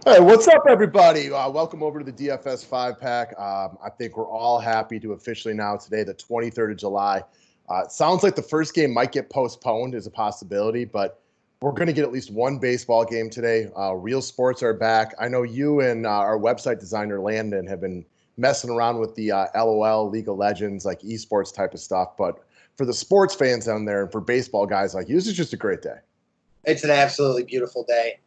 Hey, what's up, everybody? Welcome over to the DFS 5-pack. I think we're all happy to officially announce today, the 23rd of July. It sounds like the first game might get postponed as a possibility, but we're going to get at least one baseball game today. Real sports are back. I know you and our website designer, Landon, have been messing around with the LOL, League of Legends, like esports type of stuff. But for the sports fans down there and for baseball guys like you, this is just a great day. It's an absolutely beautiful day.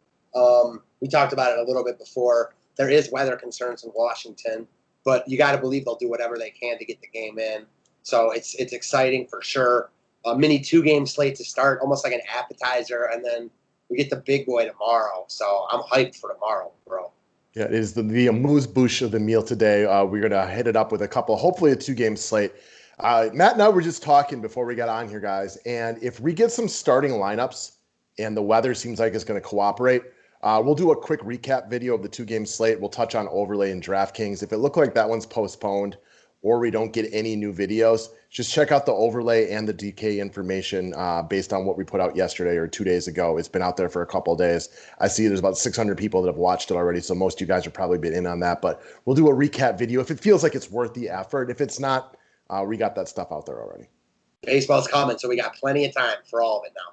We talked about it a little bit before. There is weather concerns in Washington, but you got to believe they'll do whatever they can to get the game in. So it's exciting for sure. A mini 2-game slate to start, almost like an appetizer, and then we get the big boy tomorrow. So I'm hyped for tomorrow, bro. Yeah, it is the amuse-bouche of the meal today. We're going to hit it up with a couple, hopefully a 2-game slate. Matt and I were just talking before we got on here, guys, and if we get some starting lineups and the weather seems like it's going to cooperate, we'll do a quick recap video of the 2-game slate. We'll touch on overlay and Draftkings. If it looked like that one's postponed or we don't get any new videos, just check out the overlay and the DK information based on what we put out yesterday or 2 days ago. It's been out there for a couple of days. I see there's about 600 people that have watched it already, so most of you guys are probably been in on that. But we'll do a recap video if it feels like it's worth the effort. If it's not, we got that stuff out there already. Baseball's coming, so we got plenty of time for all of it now.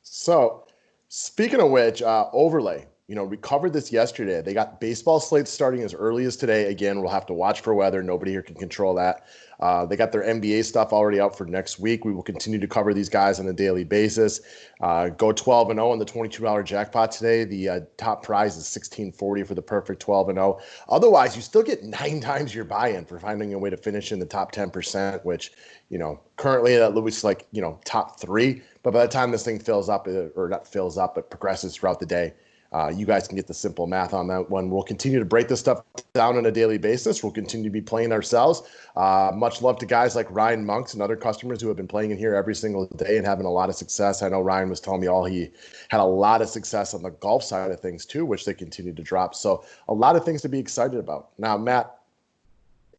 So, speaking of which, overlay, we covered this yesterday. They got baseball slates starting as early as today. Again, we'll have to watch for weather. Nobody here can control that. They got their NBA stuff already out for next week. We will continue to cover these guys on a daily basis. Go 12-0 on the $22 jackpot today. The top prize is $16.40 for the perfect 12-0. Otherwise, you still get 9 times your buy-in for finding a way to finish in the top 10%, which, currently that looks like, top 3. But by the time this thing fills up, or not fills up, but progresses throughout the day, you guys can get the simple math on that one. We'll continue to break this stuff down on a daily basis. We'll continue to be playing ourselves. Much love to guys like Ryan Monks and other customers who have been playing in here every single day and having a lot of success. I know Ryan was telling me he had a lot of success on the golf side of things too, which they continue to drop. So a lot of things to be excited about. Now, Matt,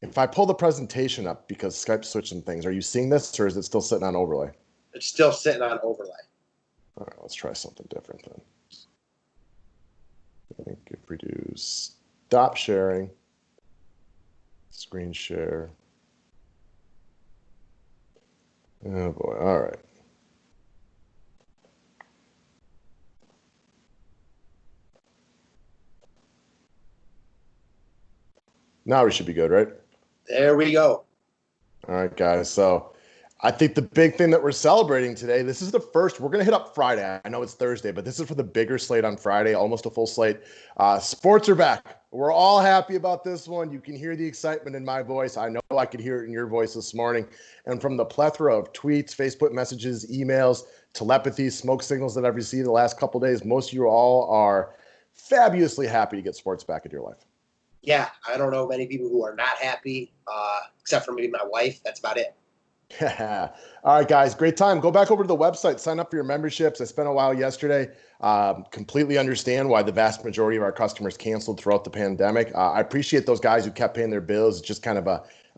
if I pull the presentation up because Skype switched some things, are you seeing this or is it still sitting on overlay? It's still sitting on overlay. All right, let's try something different then. I think if we do stop sharing, screen share. Oh boy, all right. Now we should be good, right? There we go. All right, guys. So I think the big thing that we're celebrating today, this is the first, we're going to hit up Friday. I know it's Thursday, but this is for the bigger slate on Friday, almost a full slate. Sports are back. We're all happy about this one. You can hear the excitement in my voice. I know I could hear it in your voice this morning. And from the plethora of tweets, Facebook messages, emails, telepathy, smoke signals that I've received the last couple of days, most of you all are fabulously happy to get sports back in your life. Yeah, I don't know many people who are not happy, except for maybe my wife. That's about it. All right, guys, great time. Go back over to the website, sign up for your memberships. I spent a while yesterday. Completely understand why the vast majority of our customers canceled throughout the pandemic. I appreciate those guys who kept paying their bills. It's just kind of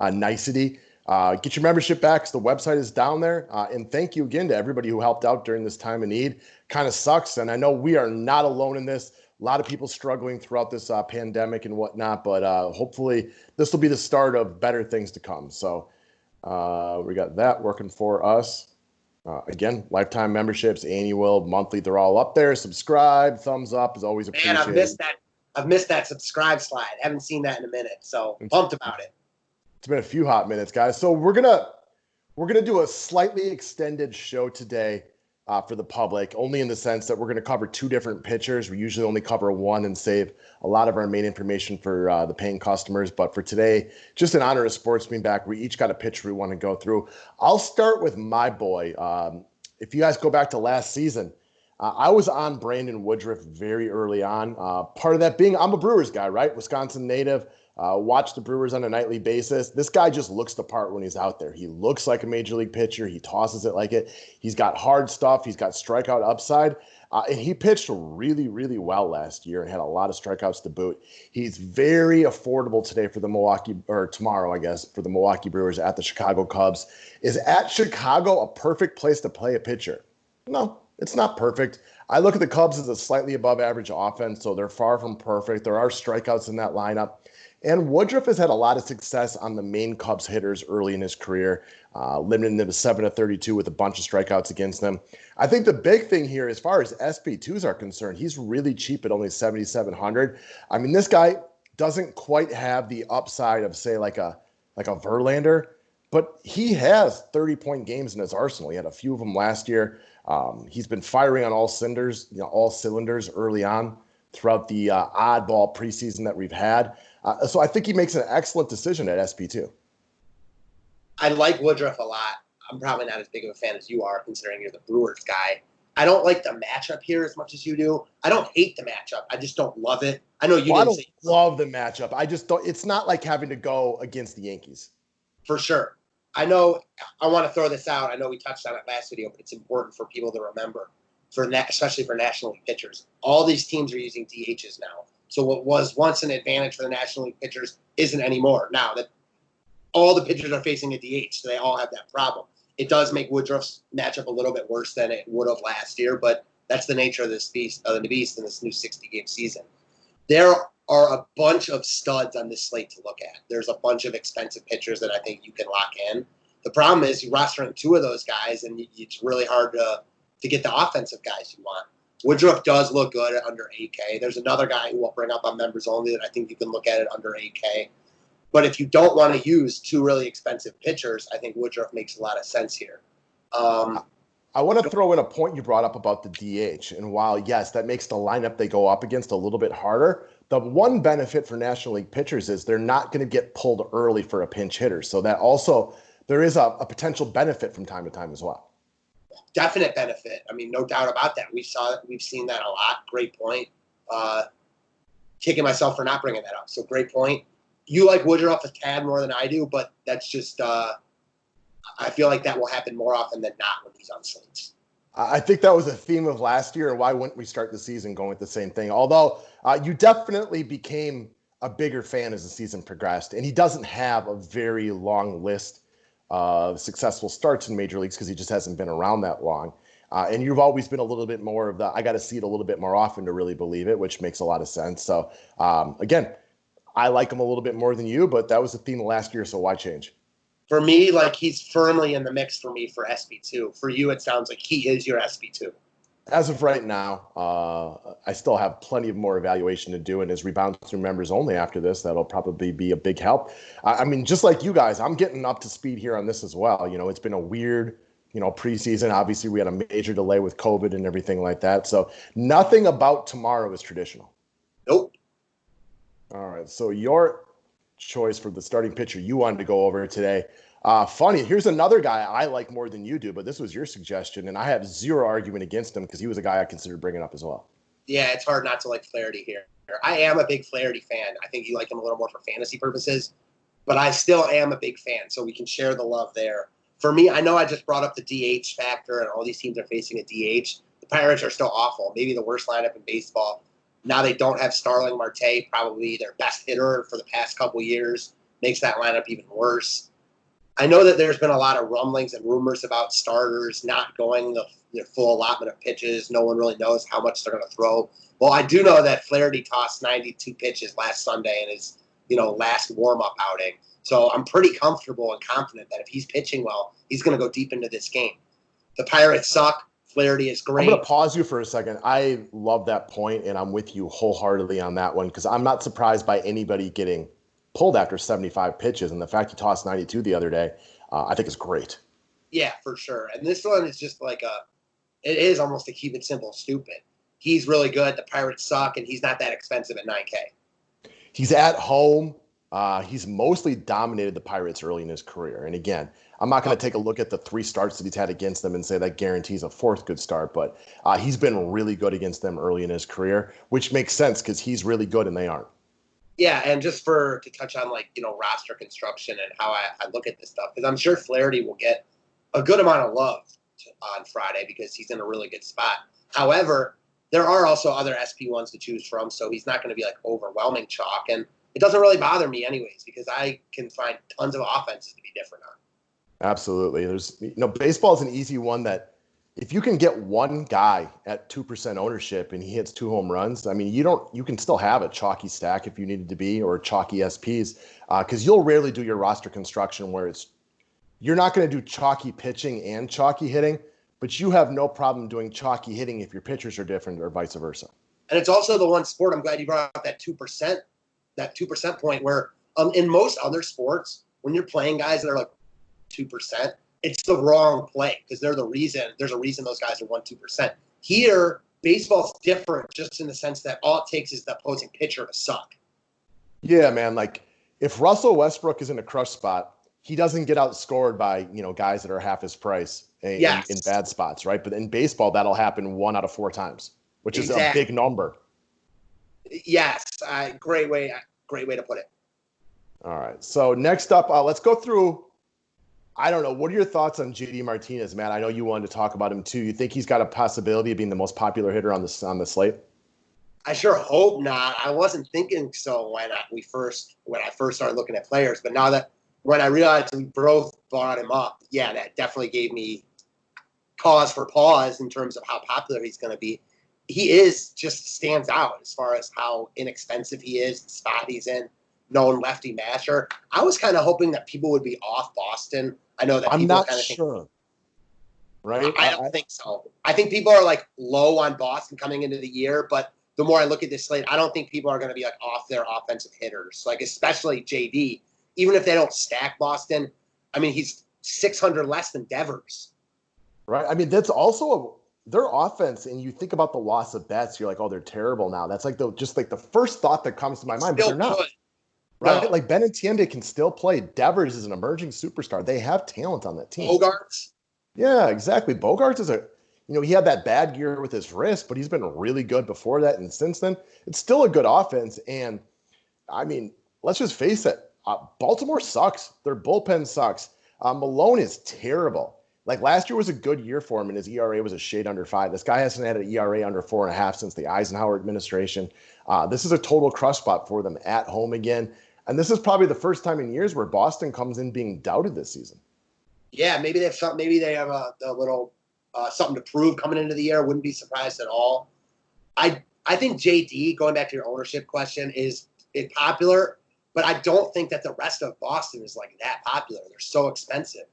a nicety. Get your membership back because the website is down there. And thank you again to everybody who helped out during this time of need. Kind of sucks. And I know we are not alone in this. A lot of people struggling throughout this pandemic and whatnot, but hopefully this will be the start of better things to come. So we got that working for us. Again, lifetime memberships, annual, monthly, they're all up there. Subscribe, thumbs up is always appreciated. Man, I've missed that subscribe slide. Haven't seen that in a minute, so pumped about it. It's been a few hot minutes, guys. So we're gonna do a slightly extended show today for the public, only in the sense that we're going to cover 2 different pitchers. We usually only cover one and save a lot of our main information for the paying customers. But for today, just in honor of sports being back, we each got a pitcher we want to go through. I'll start with my boy. If you guys go back to last season, I was on Brandon Woodruff very early on. Part of that being I'm a Brewers guy, right? Wisconsin native. Watch the Brewers on a nightly basis. This guy just looks the part when he's out there. He looks like a major league pitcher. He tosses it like it. He's got hard stuff. He's got strikeout upside. And he pitched really, really well last year and had a lot of strikeouts to boot. He's very affordable today for the tomorrow, I guess, for the Milwaukee Brewers at the Chicago Cubs. Is at Chicago a perfect place to play a pitcher? No, It's not perfect. I look at the Cubs as a slightly above average offense, so they're far from perfect. There are strikeouts in that lineup. And Woodruff has had a lot of success on the main Cubs hitters early in his career, limiting them to 7 of 32 with a bunch of strikeouts against them. I think the big thing here, as far as SP2s are concerned, he's really cheap at only 7,700. I mean, this guy doesn't quite have the upside of, say, like a Verlander, but he has 30-point games in his arsenal. He had a few of them last year. He's been firing on all cylinders early on throughout the oddball preseason that we've had. So I think he makes an excellent decision at SP2. I like Woodruff a lot. I'm probably not as big of a fan as you are, considering you're the Brewers guy. I don't like the matchup here as much as you do. I don't hate the matchup. I just don't love it. I know you didn't say love the matchup. I just don't. It's not like having to go against the Yankees. For sure. I know. I want to throw this out. I know we touched on it last video, but it's important for people to remember, especially for National League pitchers. All these teams are using DHs now. So what was once an advantage for the National League pitchers isn't anymore. Now that all the pitchers are facing a DH, so they all have that problem. It does make Woodruff's matchup a little bit worse than it would have last year, but that's the nature of this beast in this new 60-game season. There are a bunch of studs on this slate to look at. There's a bunch of expensive pitchers that I think you can lock in. The problem is you're rostering two of those guys, and it's really hard to get the offensive guys you want. Woodruff does look good at under 8K. There's another guy who will bring up on members only that I think you can look at under 8K. But if you don't want to use two really expensive pitchers, I think Woodruff makes a lot of sense here. I want to throw in a point you brought up about the DH. And while, yes, that makes the lineup they go up against a little bit harder, the one benefit for National League pitchers is they're not going to get pulled early for a pinch hitter. So that also, there is a potential benefit from time to time as well. Definite benefit. I mean, no doubt about that. We've seen that a lot. Great point. Kicking myself for not bringing that up. So great point. You like Woodruff a tad more than I do, but that's just I feel like that will happen more often than not when he's on slates. I think that was a theme of last year, and why wouldn't we start the season going with the same thing? Although you definitely became a bigger fan as the season progressed, and he doesn't have a very long list of successful starts in major leagues because he just hasn't been around that long. And you've always been a little bit more of I got to see it a little bit more often to really believe it, which makes a lot of sense. So again, I like him a little bit more than you, but that was the theme of last year, so why change? For me, like, he's firmly in the mix for me for SP2. For you, it sounds like he is your SP2. As of right now, I still have plenty of more evaluation to do, and as rebounds through members only after this, that'll probably be a big help. I mean, just like you guys, I'm getting up to speed here on this as well. You know, it's been a weird, preseason. Obviously, we had a major delay with COVID and everything like that. So nothing about tomorrow is traditional. Nope. All right, so your choice for the starting pitcher you wanted to go over today. Funny, here's another guy I like more than you do, but this was your suggestion, and I have zero argument against him because he was a guy I considered bringing up as well. Yeah, it's hard not to like Flaherty here. I am a big Flaherty fan. I think you like him a little more for fantasy purposes, but I still am a big fan, so we can share the love there. For me, I know I just brought up the DH factor, and all these teams are facing a DH. The Pirates are still awful, maybe the worst lineup in baseball. Now they don't have Starling Marte, probably their best hitter for the past couple years, makes that lineup even worse. I know that there's been a lot of rumblings and rumors about starters not going the full allotment of pitches. No one really knows how much they're going to throw. Well, I do know that Flaherty tossed 92 pitches last Sunday in his last warm-up outing. So I'm pretty comfortable and confident that if he's pitching well, he's going to go deep into this game. The Pirates suck. Flaherty is great. I'm going to pause you for a second. I love that point, and I'm with you wholeheartedly on that one because I'm not surprised by anybody getting pulled after 75 pitches, and the fact he tossed 92 the other day, I think is great. Yeah, for sure. And this one is just like it is almost to keep it simple, stupid. He's really good. The Pirates suck, and he's not that expensive at 9K. He's at home. He's mostly dominated the Pirates early in his career. And again, I'm not going to take a look at the 3 starts that he's had against them and say that guarantees a 4th good start, but he's been really good against them early in his career, which makes sense because he's really good and they aren't. Yeah, and just to touch on roster construction and how I look at this stuff, because I'm sure Flaherty will get a good amount of love on Friday because he's in a really good spot. However, there are also other SP1s to choose from, so he's not going to be overwhelming chalk, and it doesn't really bother me anyways because I can find tons of offenses to be different on. Absolutely. There's baseball is an easy one that if you can get one guy at 2% ownership and he hits 2 home runs, I mean, you can still have a chalky stack if you needed to be, or chalky SPs, because you'll rarely do your roster construction where you're not going to do chalky pitching and chalky hitting, but you have no problem doing chalky hitting if your pitchers are different or vice versa. And it's also the one sport, I'm glad you brought up that 2% point where in most other sports, when you're playing guys that are like 2%, it's the wrong play because there's a reason those guys are 1-2%. Here, baseball's different just in the sense that all it takes is the opposing pitcher to suck. Yeah, man. Like if Russell Westbrook is in a crush spot, he doesn't get outscored by, guys that are half his price in bad spots, right? But in baseball, that'll happen 1 out of 4 times, which is a big number. Yes, great way to put it. All right. So next up, let's go through. I don't know. What are your thoughts on JD Martinez, Matt? I know you wanted to talk about him too. You think he's got a possibility of being the most popular hitter on the slate? I sure hope not. I wasn't thinking so when I first started looking at players, but now that when I realized we both brought him up, yeah, that definitely gave me cause for pause in terms of how popular he's going to be. He just stands out as far as how inexpensive he is, the spot he's in, known lefty masher. I was kind of hoping that people would be off Boston. I know that I'm people not kind of sure. Right? I don't think so. I think people are like low on Boston coming into the year, but the more I look at this slate, I don't think people are going to be like off their offensive hitters. Like especially JD, even if they don't stack Boston, I mean he's 600 less than Devers. Right. I mean that's also their offense, and you think about the loss of Betts, you're like, oh, they're terrible now. That's like the first thought that comes to my mind, but they're not. Right? No. Like Benintendi can still play. Devers is an emerging superstar. They have talent on that team. Bogarts? Yeah, exactly. Bogarts is he had that bad year with his wrist, but he's been really good before that. And since then, it's still a good offense. And I mean, let's just face it. Baltimore sucks. Their bullpen sucks. Malone is terrible. Like last year was a good year for him, and his ERA was a shade under 5. This guy hasn't had an ERA under 4.5 since the Eisenhower administration. This is a total crush spot for them at home again. And this is probably the first time in years where Boston comes in being doubted this season. Yeah, maybe they have a little something to prove coming into the year. Wouldn't be surprised at all. I think JD, going back to your ownership question, is popular, but I don't think that the rest of Boston is like that popular. They're so expensive.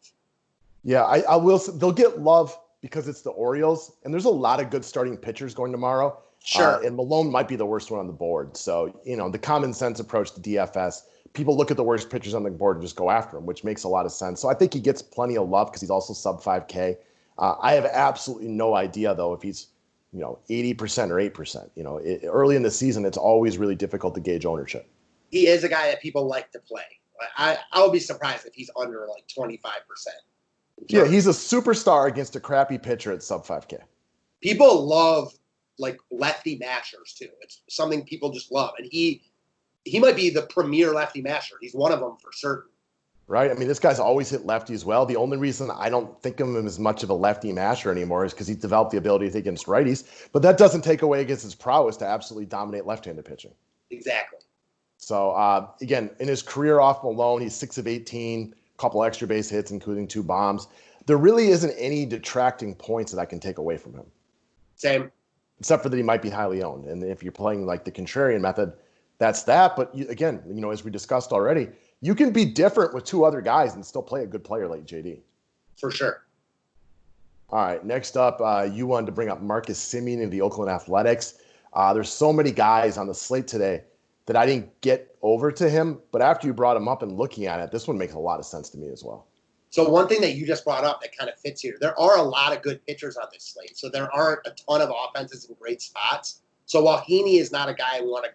Yeah, I will. They'll get love because it's the Orioles, and there's a lot of good starting pitchers going tomorrow. Sure. And Malone might be the worst one on the board. So, the common sense approach to DFS, people look at the worst pitchers on the board and just go after him, which makes a lot of sense. So I think he gets plenty of love because he's also sub 5K. I have absolutely no idea, though, if he's, 80% or 8%. Early in the season, it's always really difficult to gauge ownership. He is a guy that people like to play. I would be surprised if he's under like 25%. Yeah, he's a superstar against a crappy pitcher at sub 5K. People love like lefty mashers too. It's something people just love, and he might be the premier lefty masher. He's one of them for certain. Right. I mean, this guy's always hit lefty as well. The only reason I don't think of him as much of a lefty masher anymore is because he's developed the ability to hit against righties, but that doesn't take away against his prowess to absolutely dominate left-handed pitching. Exactly. So again, in his career off Malone, he's 6 of 18. Couple extra base hits, including 2 bombs. There really isn't any detracting points that I can take away from him. Same. Except for that he might be highly owned. And if you're playing like the contrarian method, that's that. But again, as we discussed already, you can be different with 2 other guys and still play a good player like JD. For sure. All right, next up, you wanted to bring up Marcus Simeon of the Oakland Athletics. There's so many guys on the slate today that I didn't get over to him, but after you brought him up and looking at it, this one makes a lot of sense to me as well. So one thing that you just brought up that kind of fits here, there are a lot of good pitchers on this slate. So there aren't a ton of offenses in great spots. So while Heaney is not a guy we want to,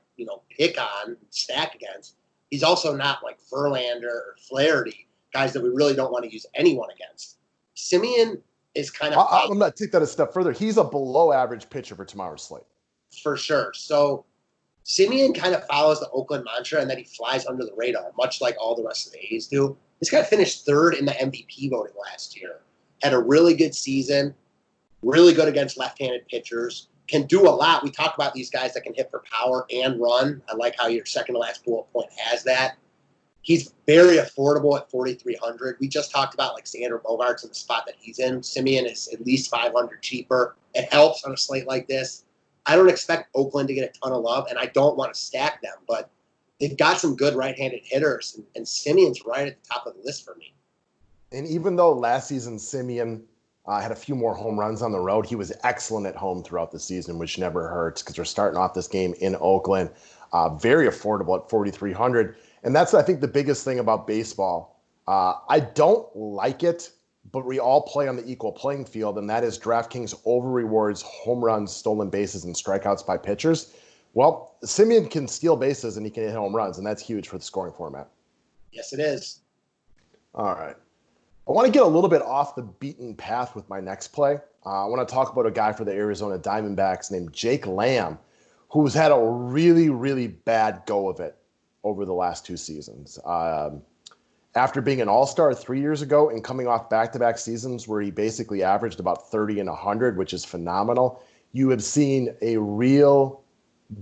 pick on, stack against, he's also not like Verlander or Flaherty, guys that we really don't want to use anyone against. Simeon is kind of... I'm going to take that a step further. He's a below average pitcher for tomorrow's slate. For sure. So Simeon kind of follows the Oakland mantra, and then he flies under the radar, much like all the rest of the A's do. This guy finished 3rd in the MVP voting last year. Had a really good season, really good against left-handed pitchers, can do a lot. We talk about these guys that can hit for power and run. I like how your second to last bullet point has that. He's very affordable at 4,300. We just talked about like Xander Bogaerts in the spot that he's in. Simeon is at least 500 cheaper. It helps on a slate like this. I don't expect Oakland to get a ton of love, and I don't want to stack them, but they've got some good right-handed hitters, and Simeon's right at the top of the list for me. And even though last season Simeon had a few more home runs on the road, he was excellent at home throughout the season, which never hurts because we're starting off this game in Oakland. Very affordable at 4,300. And that's, I think, the biggest thing about baseball. I don't like it, but we all play on the equal playing field, and that is DraftKings over-rewards home runs, stolen bases, and strikeouts by pitchers. Well, Simeon can steal bases, and he can hit home runs, and that's huge for the scoring format. Yes, it is. All right. I want to get a little bit off the beaten path with my next play. I want to talk about a guy for the Arizona Diamondbacks named Jake Lamb, who's had a really, really bad go of it over the last 2 seasons. After being an all-star 3 years ago and coming off back-to-back seasons where he basically averaged about 30 and 100, which is phenomenal, you have seen a real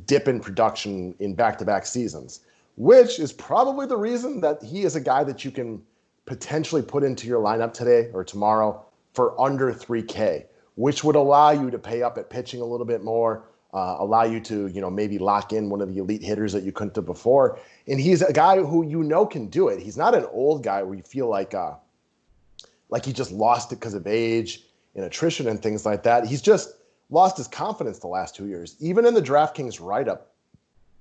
dip in production in back-to-back seasons, which is probably the reason that he is a guy that you can potentially put into your lineup today or tomorrow for under 3K, which would allow you to pay up at pitching a little bit more, allow you to, maybe lock in one of the elite hitters that you couldn't do before. And he's a guy who can do it. He's not an old guy where you feel like he just lost it because of age and attrition and things like that. He's just lost his confidence the last 2 years, even in the DraftKings write-up.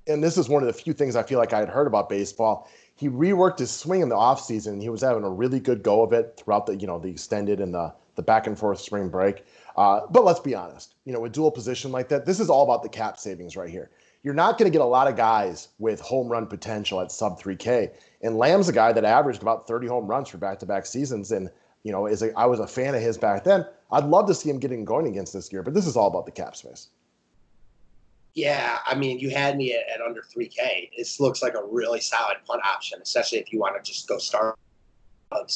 And this is one of the few things I feel like I had heard about baseball. He reworked his swing in the offseason, and he was having a really good go of it throughout the extended and the back and forth spring break. But let's be honest, with dual position like that, this is all about the cap savings right here. You're not going to get a lot of guys with home run potential at sub 3K. And Lamb's a guy that averaged about 30 home runs for back-to-back seasons. And, I was a fan of his back then. I'd love to see him getting going against this year, but this is all about the cap space. Yeah, I mean, you had me at under 3K. This looks like a really solid punt option, especially if you want to just go start,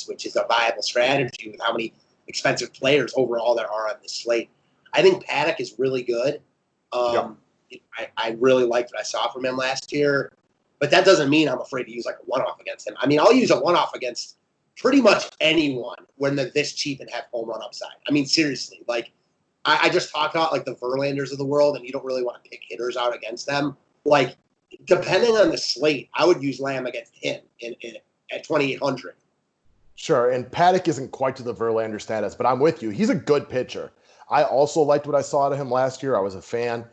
which is a viable strategy with how many expensive players overall there are on this slate. I think Paddock is really good. I really liked what I saw from him last year, but that doesn't mean I'm afraid to use like a one-off against him. I mean, I'll use a one-off against pretty much anyone when they're this cheap and have home run upside. I mean, seriously, like I just talked about like the Verlanders of the world, and you don't really want to pick hitters out against them. Like, depending on the slate, I would use Lamb against him at 2,800. Sure, and Paddock isn't quite to the Verlander status, but I'm with you. He's a good pitcher. I also liked what I saw out of him last year. I was a fan.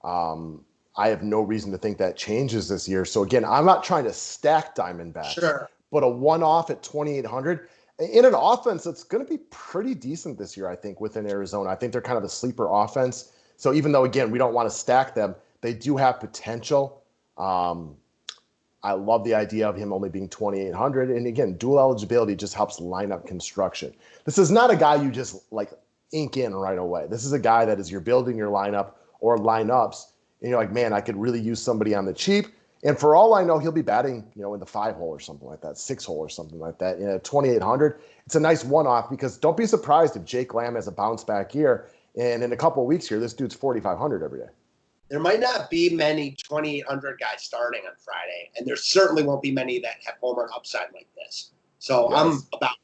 I have no reason to think that changes this year. So again, I'm not trying to stack Diamondbacks, Sure, but a one-off at 2,800 in an offense that's going to be pretty decent this year, I think, within Arizona. I think they're kind of a sleeper offense. So even though, again, we don't want to stack them, they do have potential. I love the idea of him only being 2,800. And again, dual eligibility just helps lineup construction. This is not a guy you just like ink in right away. This is a guy that as you're building your lineup or lineups, and you're like, man, I could really use somebody on the cheap. And for all I know, he'll be batting, in the 5-hole or something like that, 6-hole or something like that. 2,800. It's a nice one-off because don't be surprised if Jake Lamb has a bounce back year. And in a couple of weeks here, this dude's 4,500 every day. there might not be many 2,800 guys starting on Friday, and there certainly won't be many that have home run upside like this. So yes. I'm about.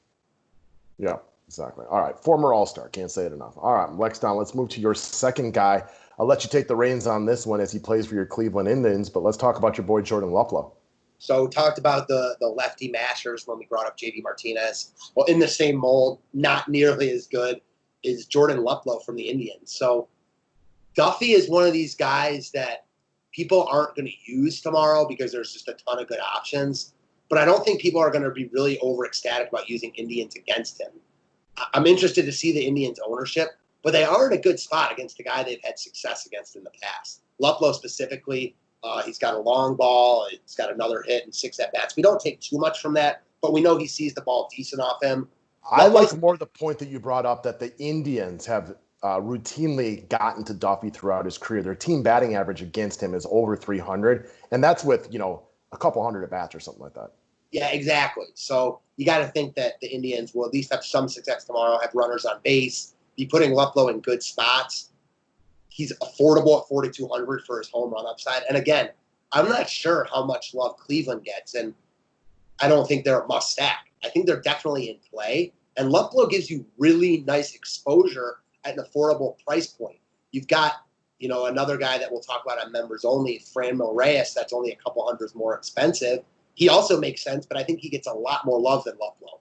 Yeah, exactly. All right, former All-Star. Can't say it enough. All right, Lex Down, let's move to your second guy. I'll let you take the reins on this one as he plays for your Cleveland Indians, but let's talk about your boy Jordan Luplow. So talked about the lefty mashers when we brought up JD Martinez. Well, in the same mold, not nearly as good, is Jordan Luplow from the Indians. So Duffy is one of these guys that people aren't going to use tomorrow because there's just a ton of good options. But I don't think people are going to be really over ecstatic about using Indians against him. I'm interested to see the Indians' ownership, but they are in a good spot against the guy they've had success against in the past. Luplow specifically, he's got a long ball. He's got another hit and 6 at-bats. We don't take too much from that, but we know he sees the ball decent off him. I like more the point that you brought up that the Indians have routinely gotten to Duffy throughout his career. Their team batting average against him is over 300, and that's with, a couple hundred at-bats or something like that. Yeah, exactly. So you got to think that the Indians will at least have some success tomorrow, have runners on base, be putting Luplow in good spots. He's affordable at 4,200 for his home run upside. And again, I'm not sure how much love Cleveland gets. And I don't think they're a must stack. I think they're definitely in play. And Luplow gives you really nice exposure at an affordable price point. You've got, another guy that we'll talk about on members only, Franmil Reyes, that's only a couple hundreds more expensive. He also makes sense, but I think he gets a lot more love than Luplow.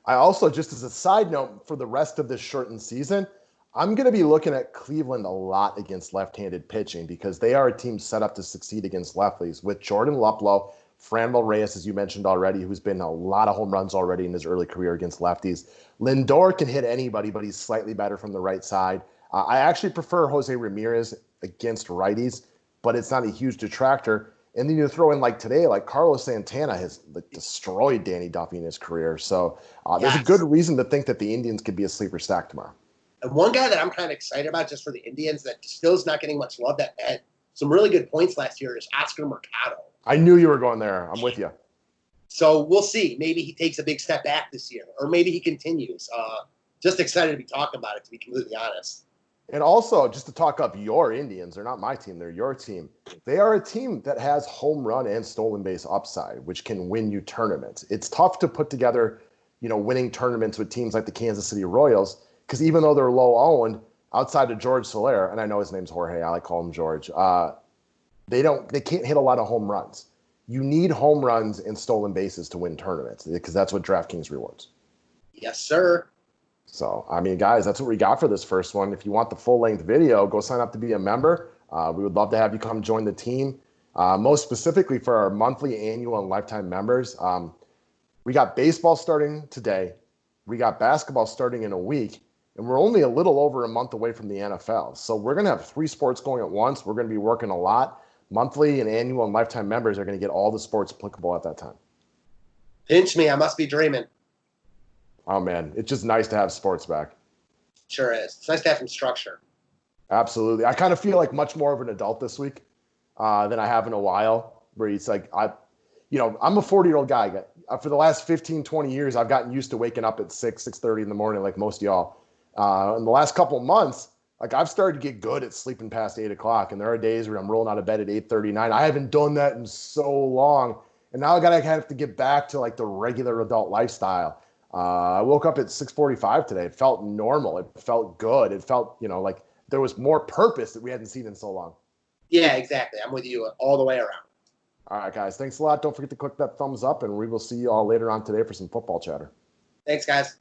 I also, just as a side note, for the rest of this shortened season, I'm going to be looking at Cleveland a lot against left-handed pitching because they are a team set up to succeed against lefties with Jordan Luplow, Franmil Reyes, as you mentioned already, who's been a lot of home runs already in his early career against lefties. Lindor can hit anybody, but he's slightly better from the right side. I actually prefer Jose Ramirez against righties, but it's not a huge detractor. And then you throw in like today, like Carlos Santana has destroyed Danny Duffy in his career. So there's a good reason to think that the Indians could be a sleeper stack tomorrow. And one guy that I'm kind of excited about just for the Indians that still is not getting much love that had some really good points last year is Oscar Mercado. I knew you were going there. I'm with you. So we'll see. Maybe he takes a big step back this year, or maybe he continues. Just excited to be talking about it, to be completely honest. And also, just to talk up your Indians, they're not my team, they're your team. They are a team that has home run and stolen base upside, which can win you tournaments. It's tough to put together, winning tournaments with teams like the Kansas City Royals, because even though they're low owned, outside of George Soler, and I know his name's Jorge, I like call him George, they can't hit a lot of home runs. You need home runs and stolen bases to win tournaments because that's what DraftKings rewards. Yes, sir. So, guys, that's what we got for this first one. If you want the full-length video, go sign up to be a member. We would love to have you come join the team. Most specifically for our monthly, annual, and lifetime members, we got baseball starting today. We got basketball starting in a week. And we're only a little over a month away from the NFL. So we're going to have 3 sports going at once. We're going to be working a lot. Monthly and annual and lifetime members are going to get all the sports applicable at that time. Pinch me. I must be dreaming. Oh, man. It's just nice to have sports back. Sure is. It's nice to have some structure. Absolutely. I kind of feel like much more of an adult this week than I have in a while, where it's like, I'm a 40-year-old guy. For the last 15, 20 years, I've gotten used to waking up at 6:30 in the morning like most of y'all. In the last couple of months, like I've started to get good at sleeping past 8 o'clock. And there are days where I'm rolling out of bed at 8:39. I haven't done that in so long. And now I gotta have to get back to like the regular adult lifestyle. I woke up at 6:45 today. It felt normal. It felt good. It felt, like there was more purpose that we hadn't seen in so long. Yeah, exactly. I'm with you all the way around. All right, guys. Thanks a lot. Don't forget to click that thumbs up, and we will see you all later on today for some football chatter. Thanks, guys.